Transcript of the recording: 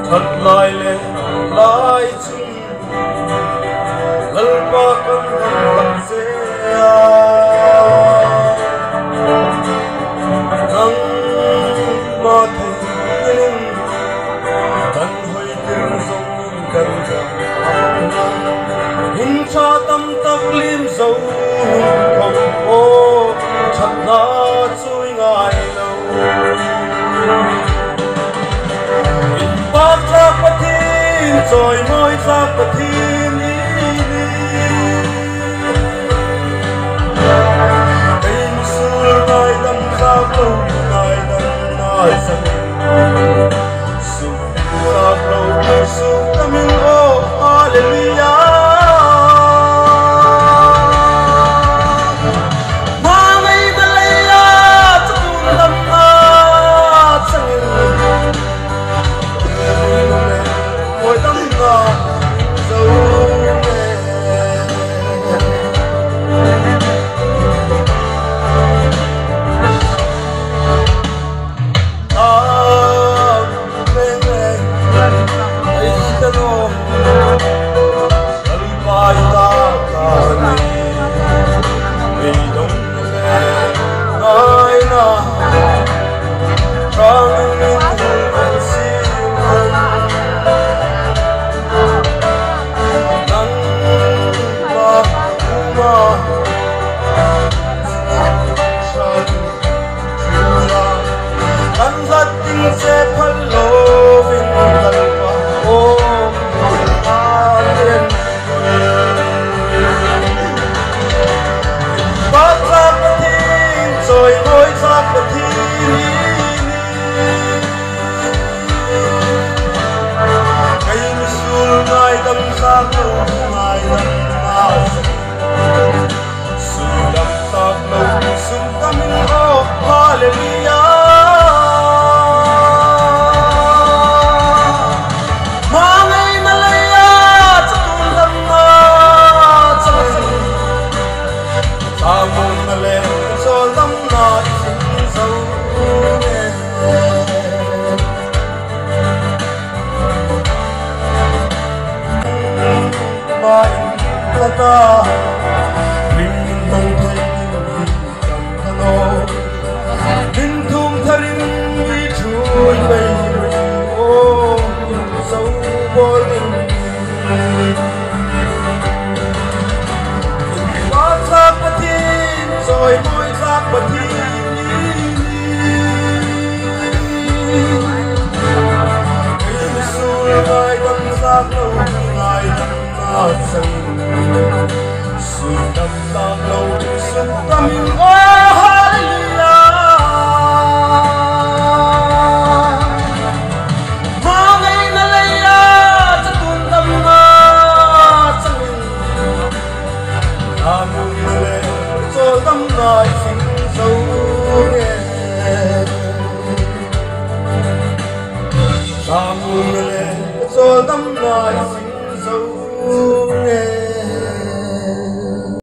thật lại lên lại chung lalpa kan hang se nang ma thing kan hoi tir zong kan ja hin cha tam tak lim zo khom o chat na chui ngai lo rồi môi ra bật thiên ý tình xưa ngày đâm ra lâu ngày đâm nói rằng sụp ra lâu sụp tâm in ô hallelujah Hãy subscribe cho kênh Ghiền Mì Gõ để không bỏ lỡ những video hấp dẫn.